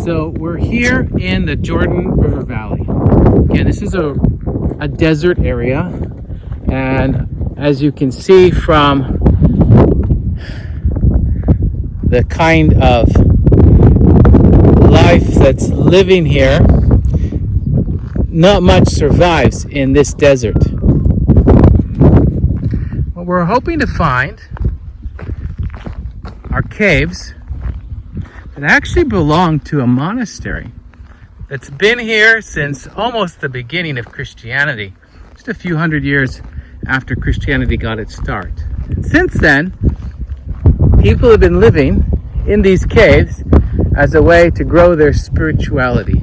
So we're here in the Jordan River Valley. Again, this is a desert area, and as you can see from the kind of life that's living here, not much survives in this desert. What we're hoping to find are caves that actually belong to a monastery that's been here since almost the beginning of Christianity, just a few hundred years after Christianity got its start. Since then, people have been living in these caves as a way to grow their spirituality.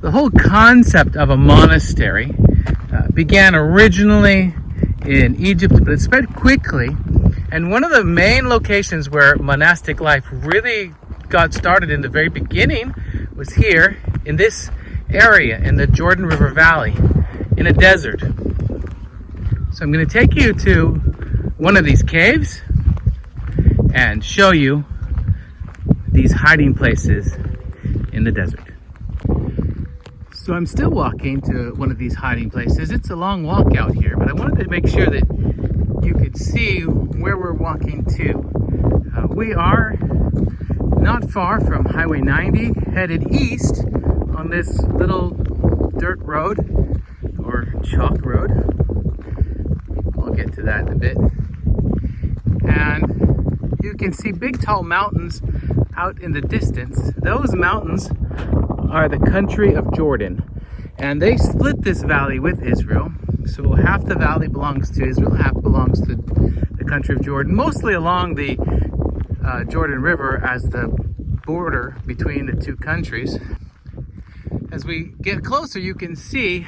The whole concept of a monastery began originally in Egypt, but it spread quickly. And one of the main locations where monastic life really got started in the very beginning was here in this area in the Jordan River Valley in a desert. So I'm going to take you to one of these caves and show you these hiding places in the desert. So I'm still walking to one of these hiding places. It's a long walk out here, but I wanted to make sure that you could see where we're walking to. We are not far from Highway 90, headed east on this little dirt road or chalk road. I'll get to that in a bit. And you can see big tall mountains out in the distance. Those mountains are the country of Jordan, and they split this valley with Israel. So half the valley belongs to Israel, half belongs to the country of Jordan, mostly along the Jordan River as the border between the two countries. As we get closer, you can see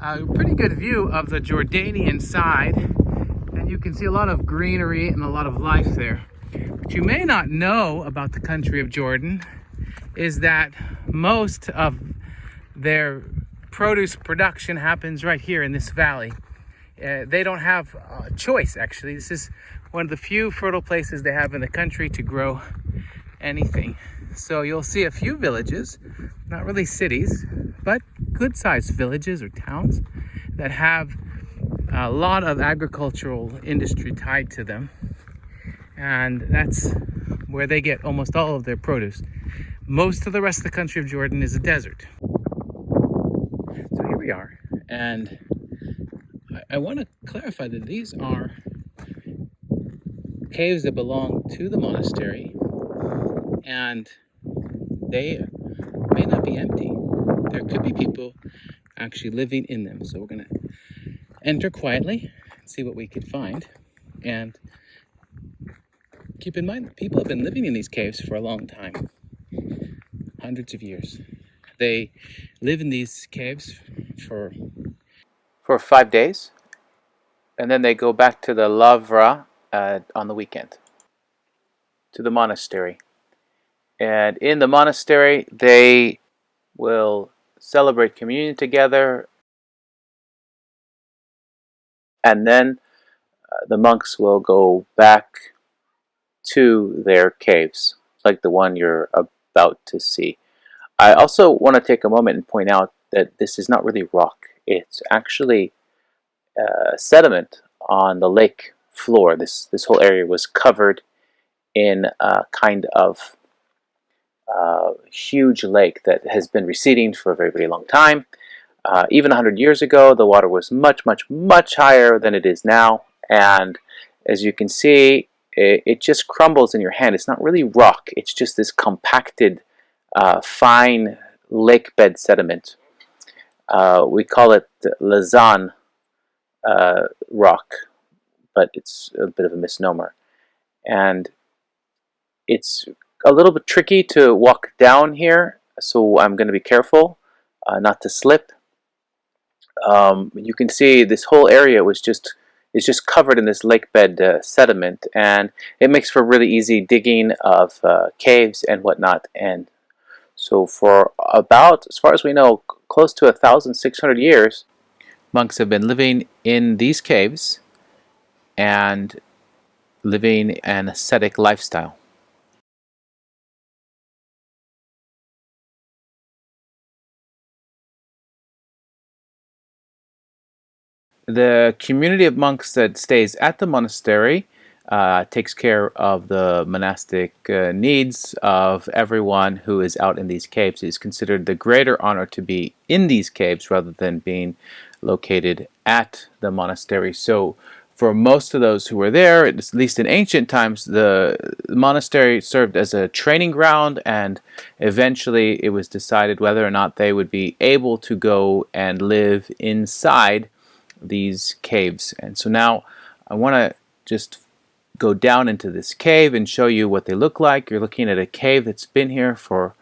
a pretty good view of the Jordanian side, and you can see a lot of greenery and a lot of life there. What you may not know about the country of Jordan is that most of their produce production happens right here in this valley. They don't have a choice, actually. This is one of the few fertile places they have in the country to grow anything. So you'll see a few villages, not really cities, but good-sized villages or towns that have a lot of agricultural industry tied to them. And that's where they get almost all of their produce. Most of the rest of the country of Jordan is a desert. So here we are, and I want to clarify that these are caves that belong to the monastery, and they may not be empty. There could be people actually living in them. So we're going to enter quietly and see what we can find. And keep in mind that people have been living in these caves for a long time, hundreds of years. They live in these caves for 5 days, and then they go back to the Lavra on the weekend, to the monastery. And in the monastery, they will celebrate communion together, and then the monks will go back to their caves, like the one you're about to see. I also want to take a moment and point out that this is not really rock. It's actually sediment on the lake floor. This whole area was covered in a kind of huge lake that has been receding for a very, very long time. Even 100 years ago, the water was much, much, much higher than it is now. And as you can see, it just crumbles in your hand. It's not really rock. It's just this compacted, fine lake bed sediment. We call it Lazan rock, but it's a bit of a misnomer. And it's a little bit tricky to walk down here, so I'm going to be careful not to slip. You can see this whole area is just covered in this lake bed sediment, and it makes for really easy digging of caves and whatnot. And so for about, as far as we know, close to 1,600 years, monks have been living in these caves and living an ascetic lifestyle. The community of monks that stays at the monastery takes care of the monastic needs of everyone who is out in these caves. It is considered the greater honor to be in these caves rather than being located at the monastery. So for most of those who were there, at least in ancient times, the monastery served as a training ground, and eventually it was decided whether or not they would be able to go and live inside these caves. And so now I want to just go down into this cave and show you what they look like. You're looking at a cave that's been here for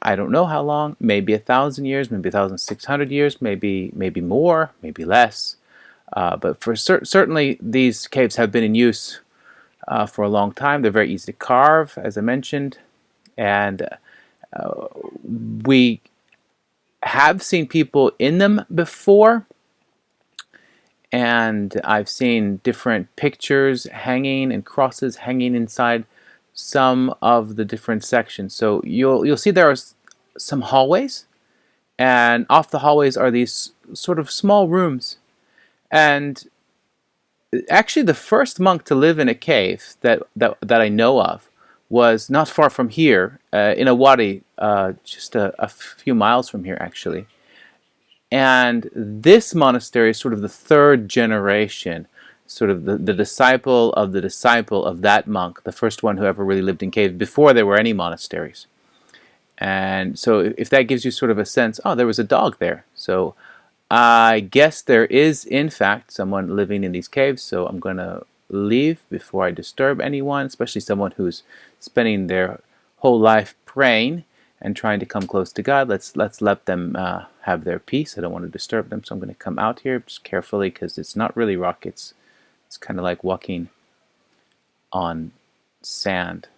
I don't know how long, maybe 1,000 years, maybe 1,600 years, maybe more, maybe less. But for certainly these caves have been in use for a long time. They're very easy to carve, as I mentioned, and we have seen people in them before. And I've seen different pictures hanging and crosses hanging inside some of the different sections. So you'll see there are some hallways, and off the hallways are these sort of small rooms. And actually, the first monk to live in a cave that I know of was not far from here, in a wadi, just a few miles from here, actually. And this monastery is sort of the third generation, sort of the disciple of that monk, the first one who ever really lived in caves before there were any monasteries. And so if that gives you sort of a sense, oh, there was a dog there. So I guess there is, in fact, someone living in these caves. So I'm going to leave before I disturb anyone, especially someone who's spending their whole life praying and trying to come close to God. Let's let them have their peace. I don't want to disturb them, so I'm going to come out here just carefully because it's not really rock. It's kind of like walking on sand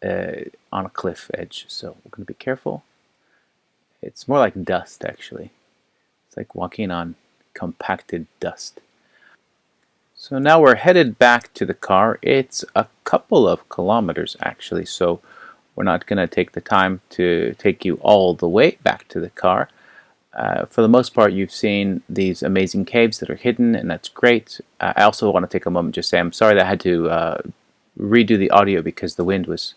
on a cliff edge. So we're going to be careful. It's more like dust, actually. It's like walking on compacted dust. So now we're headed back to the car. It's a couple of kilometers, actually, so we're not going to take the time to take you all the way back to the car. For the most part, you've seen these amazing caves that are hidden, and that's great. I also want to take a moment to say I'm sorry that I had to redo the audio because the wind was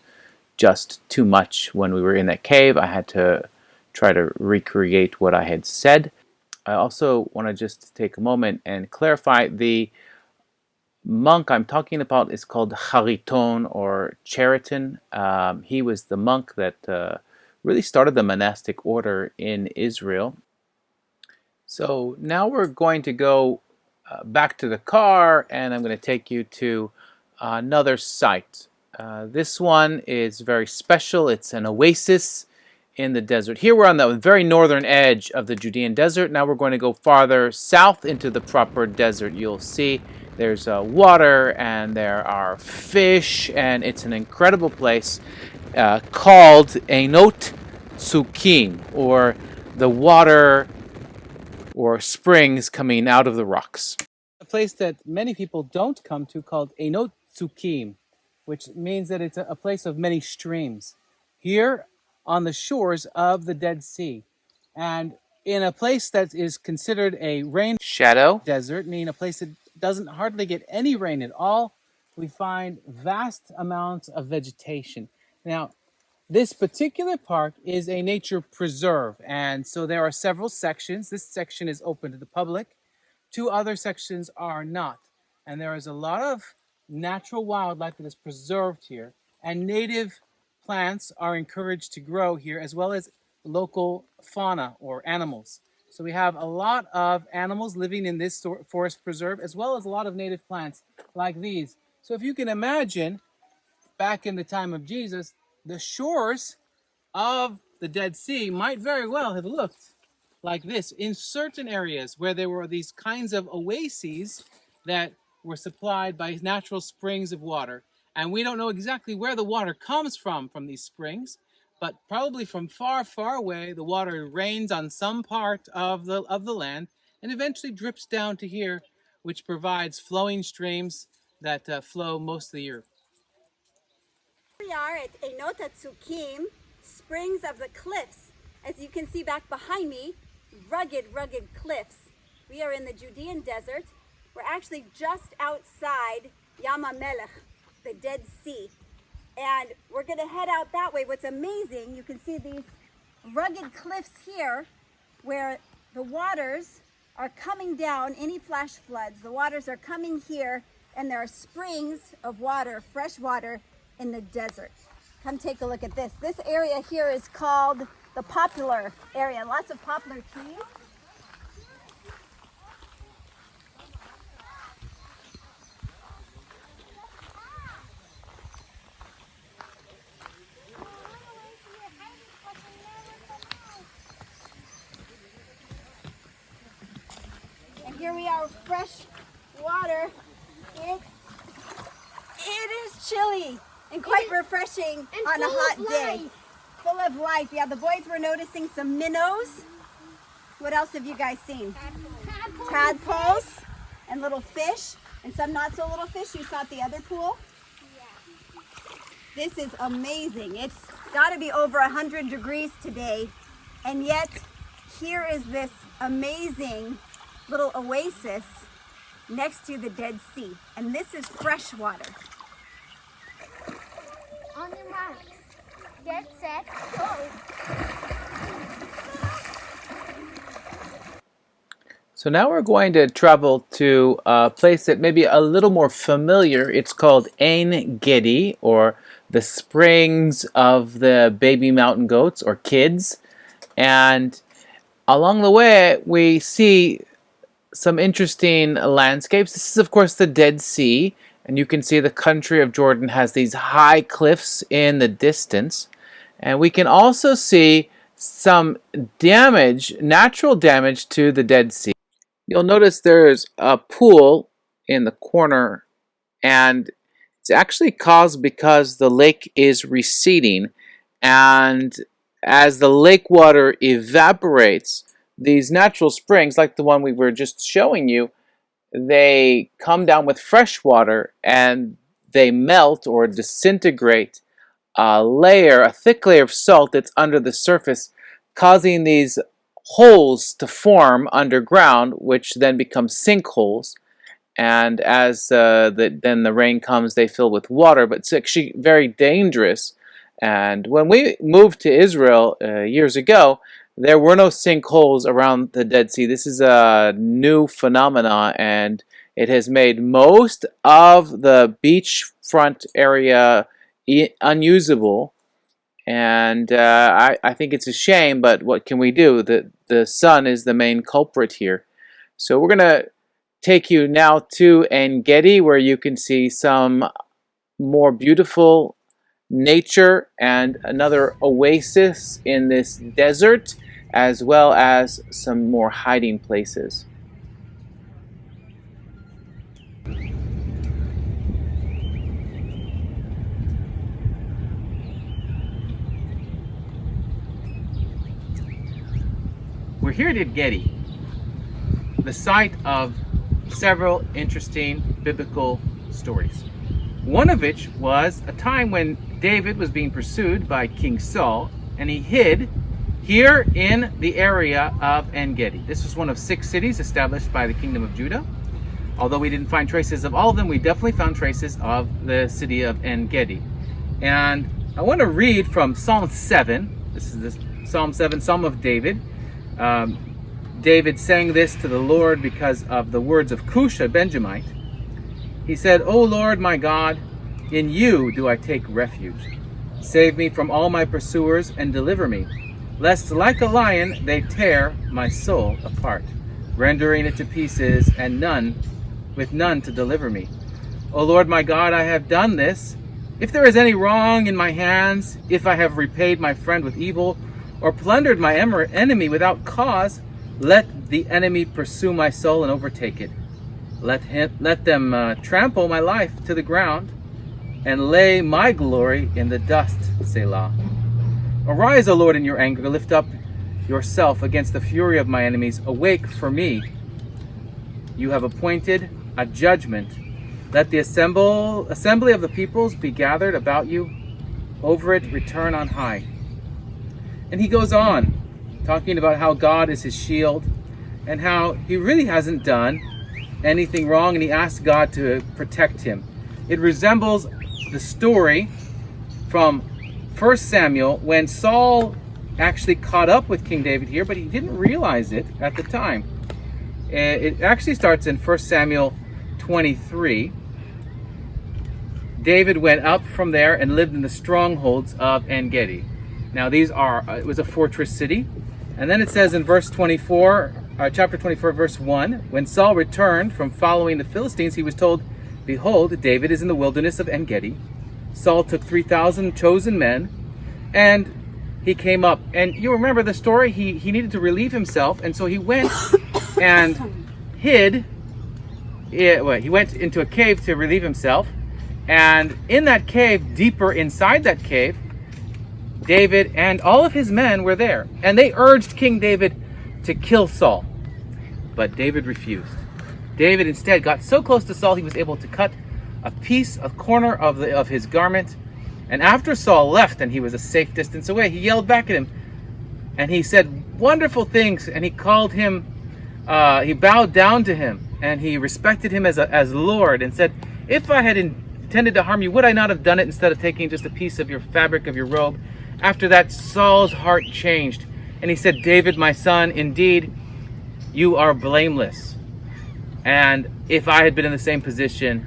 just too much when we were in that cave. I had to try to recreate what I had said. I also want to just take a moment and clarify the monk I'm talking about is called Chariton or Chariton. He was the monk that really started the monastic order in Israel. So now we're going to go back to the car, and I'm going to take you to another site. This one is very special. It's an oasis in the desert. Here we're on the very northern edge of the Judean Desert. Now we're going to go farther south into the proper desert. You'll see there's water and there are fish, and it's an incredible place called Einot Tzukim, or the water or springs coming out of the rocks. A place that many people don't come to called Einot Tzukim, which means that it's a place of many streams. Here on the shores of the Dead Sea, and in a place that is considered a rain shadow desert, meaning a place that doesn't hardly get any rain at all, we find vast amounts of vegetation. Now, this particular park is a nature preserve, and so there are several sections. This section is open to the public. 2 other sections are not, and there is a lot of natural wildlife that is preserved here, and native plants are encouraged to grow here, as well as local fauna or animals. So we have a lot of animals living in this forest preserve, as well as a lot of native plants like these. So if you can imagine, back in the time of Jesus, the shores of the Dead Sea might very well have looked like this in certain areas where there were these kinds of oases that were supplied by natural springs of water. And we don't know exactly where the water comes from these springs, but probably from far, far away, the water rains on some part of the land and eventually drips down to here, which provides flowing streams that flow most of the year. We are at Einot Tzukim, Springs of the Cliffs. As you can see back behind me, rugged, rugged cliffs. We are in the Judean Desert, We're actually just outside Yam HaMelech, the Dead Sea. And we're gonna head out that way. What's amazing, you can see these rugged cliffs here where the waters are coming down, any flash floods, the waters are coming here, and there are springs of water, fresh water in the desert. Come take a look at this. This area here is called the poplar area, lots of poplar trees. And here we are, fresh water. It is chilly and quite refreshing on a hot day. Full of life. Yeah, the boys were noticing some minnows. What else have you guys seen? Tadpoles and little fish and some not so little fish you saw at the other pool. This is amazing. It's got to be over 100 degrees today, and yet here is this amazing little oasis next to the Dead Sea, and this is fresh water. On your marks, get set, go. So now we're going to travel to a place that may be a little more familiar. It's called Ein Gedi, or the springs of the baby mountain goats, or kids. And along the way, we see some interesting landscapes. This is, of course, the Dead Sea, and you can see the country of Jordan has these high cliffs in the distance. And we can also see some damage, natural damage to the Dead Sea. You'll notice there's a pool in the corner, and it's actually caused because the lake is receding, and as the lake water evaporates, these natural springs, like the one we were just showing you, they come down with fresh water and they melt or disintegrate a thick layer of salt that's under the surface, causing these holes to form underground, which then become sinkholes. And as then the rain comes, they fill with water, but it's actually very dangerous. And when we moved to Israel years ago, there were no sinkholes around the Dead Sea. This is a new phenomenon, and it has made most of the beachfront area unusable. And I think it's a shame, but what can we do? The sun is the main culprit here. So we're going to take you now to En Gedi, where you can see some more beautiful nature and another oasis in this desert, as well as some more hiding places. We're here at Gedi, the site of several interesting biblical stories. One of which was a time when David was being pursued by King Saul, and he hid here in the area of En Gedi. This was one of 6 cities established by the kingdom of Judah. Although we didn't find traces of all of them, we definitely found traces of the city of En Gedi. And I want to read from Psalm 7. This is Psalm 7, Psalm of David. David sang this to the Lord because of the words of Cush, a Benjamite. He said, "O Lord my God, in you do I take refuge. Save me from all my pursuers and deliver me, lest like a lion they tear my soul apart, rendering it to pieces and with none to deliver me. O Lord my God, I have done this. If there is any wrong in my hands, if I have repaid my friend with evil, or plundered my enemy without cause, let the enemy pursue my soul and overtake it. Let them trample my life to the ground and lay my glory in the dust, Selah. Arise, O Lord, in your anger. Lift up yourself against the fury of my enemies. Awake for me. You have appointed a judgment. Let the assembly of the peoples be gathered about you. Over it return on high." And he goes on, talking about how God is his shield and how he really hasn't done anything wrong, and he asked God to protect him. It resembles the story from First Samuel when Saul actually caught up with King David here, but he didn't realize it at the time. It actually starts in First Samuel 23. David went up from there and lived in the strongholds of Gedi. Now it was a fortress city. And then it says in verse 24, chapter 24, verse 1, when Saul returned from following the Philistines, he was told, behold, David is in the wilderness of Gedi. Saul took 3,000 chosen men, and he came up. And you remember the story, he needed to relieve himself, and so he went and hid. He went into a cave to relieve himself, and in that cave, deeper inside that cave, David and all of his men were there, and they urged King David to kill Saul. But David refused. David instead got so close to Saul he was able to cut a corner of his garment. And after Saul left and he was a safe distance away, he yelled back at him, and he said wonderful things, and he called him, he bowed down to him, and he respected him as Lord, and said, if I had intended to harm you, would I not have done it instead of taking just a piece of your fabric of your robe? After that, Saul's heart changed, and he said, David, my son, indeed, you are blameless. And if I had been in the same position,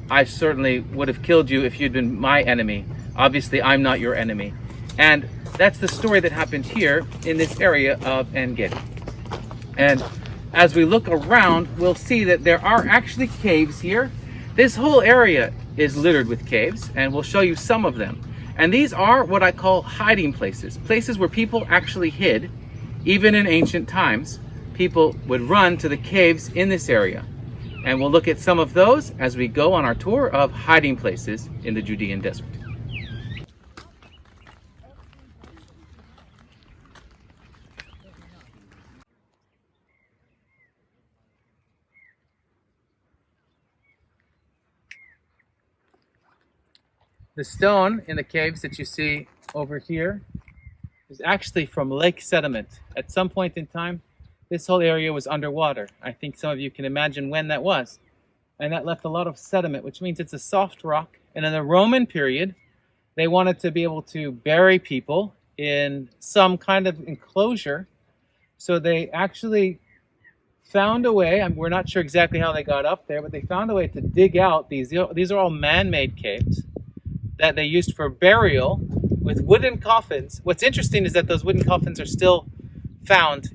I certainly would have killed you if you'd been my enemy. Obviously, I'm not your enemy. And that's the story that happened here in this area of Gedi. And as we look around, we'll see that there are actually caves here. This whole area is littered with caves, and we'll show you some of them. And these are what I call hiding places, places where people actually hid. Even in ancient times, people would run to the caves in this area. And we'll look at some of those as we go on our tour of hiding places in the Judean Desert. The stone in the caves that you see over here is actually from lake sediment. At some point in time, this whole area was underwater. I think some of you can imagine when that was. And that left a lot of sediment, which means it's a soft rock. And in the Roman period, they wanted to be able to bury people in some kind of enclosure. So they actually found a way, we're not sure exactly how they got up there, but they found a way to dig out these are all man-made caves that they used for burial with wooden coffins. What's interesting is that those wooden coffins are still found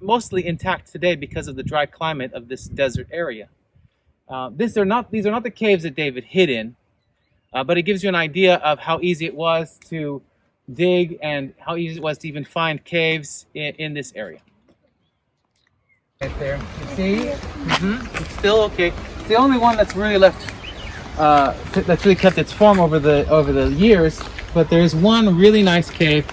mostly intact today because of the dry climate of this desert area. These are not the caves that David hid in, but it gives you an idea of how easy it was to dig and how easy it was to even find caves in this area. Right there, you see? It's still okay. It's the only one that's really left, that's really kept its form over the years. But there is one really nice cave.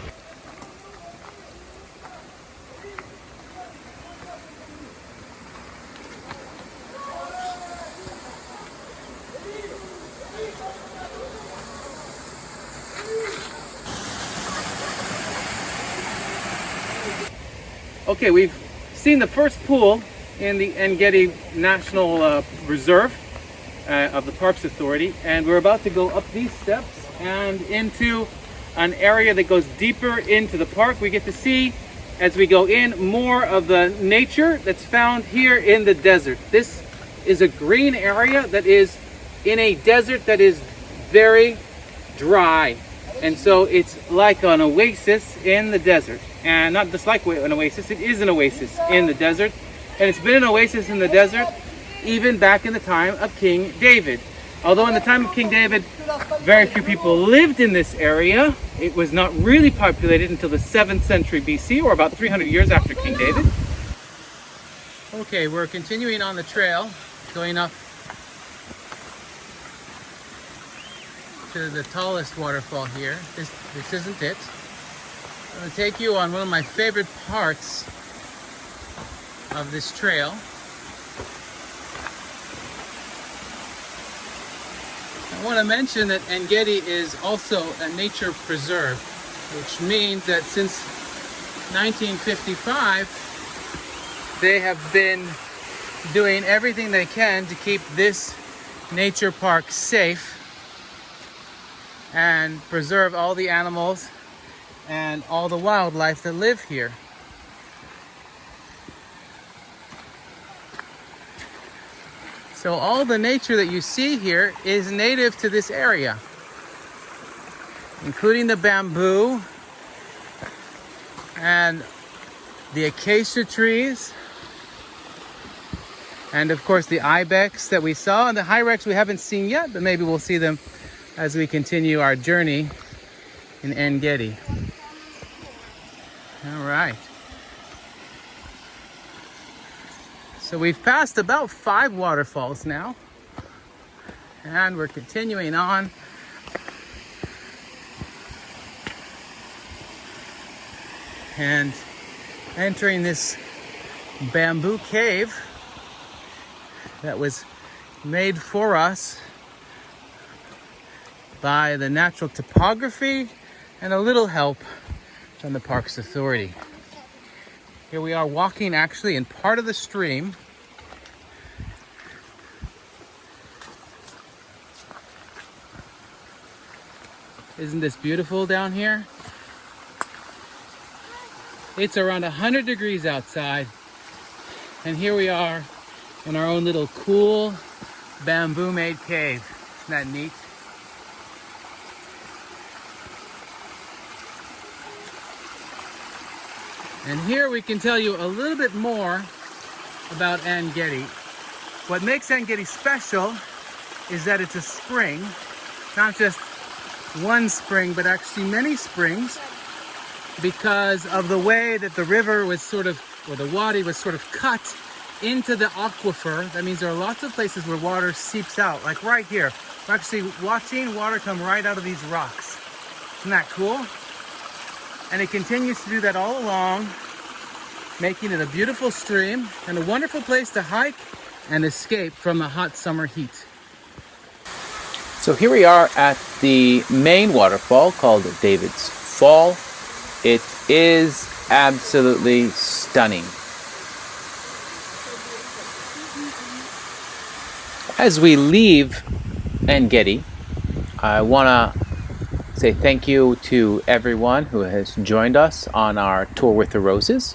Okay, we've seen the first pool in the Gedi National Reserve of the Parks Authority, and we're about to go up these steps and into an area that goes deeper into the park. We get to see, as we go in, more of the nature that's found here in the desert. This is a green area that is in a desert that is very dry, and so it's like an oasis in the desert. And not just like an oasis, it is an oasis in the desert. And it's been an oasis in the desert even back in the time of King David. Although in the time of King David, very few people lived in this area. It was not really populated until the 7th century BC, or about 300 years after King David. Okay, we're continuing on the trail, going up to the tallest waterfall here. This isn't it. I'm going to take you on one of my favorite parts of this trail. I want to mention that Gedi is also a nature preserve, which means that since 1955 they have been doing everything they can to keep this nature park safe and preserve all the animals and all the wildlife that live here. So all the nature that you see here is native to this area, including the bamboo and the acacia trees, and of course the ibex that we saw, and the hyrax we haven't seen yet, but maybe we'll see them as we continue our journey in En-Gedi. All right. So we've passed about 5 waterfalls now, and we're continuing on. And entering this bamboo cave that was made for us by the natural topography and a little help from the Parks Authority. Here we are walking actually in part of the stream. Isn't this beautiful down here? It's around 100 degrees outside, and here we are in our own little cool bamboo-made cave. Isn't that neat? And here we can tell you a little bit more about En-Gedi. What makes En-Gedi special is that it's a spring, not just one spring, but actually many springs, because of the way that the river was sort of, or the wadi was sort of cut into the aquifer. That means there are lots of places where water seeps out, like right here. We're actually watching water come right out of these rocks. Isn't that cool? And it continues to do that all along, making it a beautiful stream and a wonderful place to hike and escape from the hot summer heat. So here we are at the main waterfall called David's Fall. It is absolutely stunning. As we leave En-Gedi, I want to say thank you to everyone who has joined us on our tour with the roses.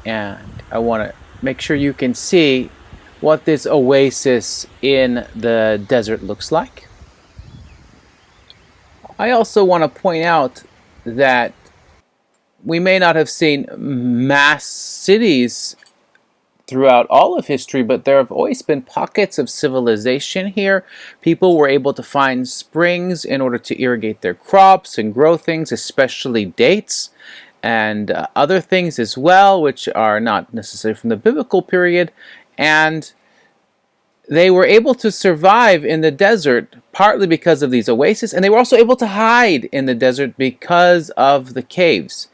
And I want to make sure you can see what this oasis in the desert looks like. I also want to point out that we may not have seen mass cities throughout all of history, but there have always been pockets of civilization here. People were able to find springs in order to irrigate their crops and grow things, especially dates and other things as well, which are not necessarily from the biblical period. And they were able to survive in the desert partly because of these oases, and they were also able to hide in the desert because of the caves.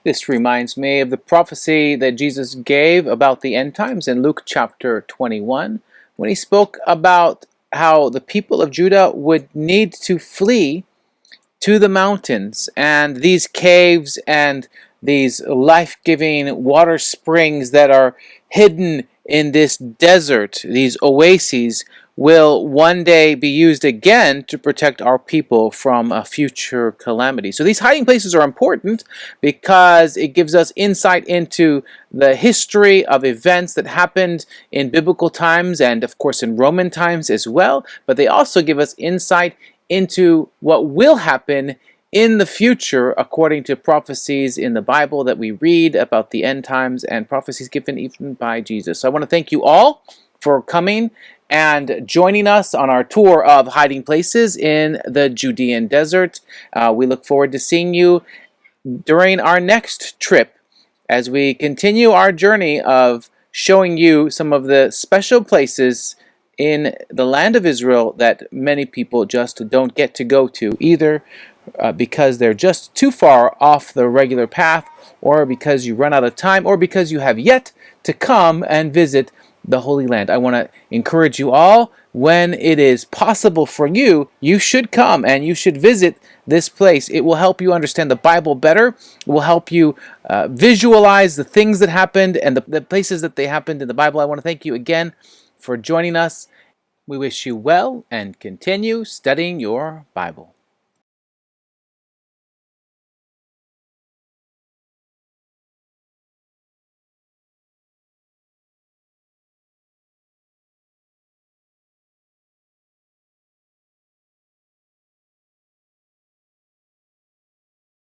This reminds me of the prophecy that Jesus gave about the end times in Luke chapter 21, when he spoke about how the people of Judah would need to flee to the mountains, and these caves and these life-giving water springs that are hidden in this desert, these oases, will one day be used again to protect our people from a future calamity. So these hiding places are important because it gives us insight into the history of events that happened in biblical times and of course in Roman times as well, but they also give us insight into what will happen in the future according to prophecies in the Bible that we read about the end times and prophecies given even by Jesus. So I want to thank you all for coming and joining us on our tour of hiding places in the Judean Desert. We look forward to seeing you during our next trip as we continue our journey of showing you some of the special places in the land of Israel that many people just don't get to go to, either because they're just too far off the regular path, or because you run out of time, or because you have yet to come and visit the Holy Land. I want to encourage you all when it is possible for you, you should come and you should visit this place. It will help you understand the Bible better. It will help you visualize the things that happened and the places that they happened in the Bible. I want to thank you again for joining us. We wish you well and continue studying your Bible.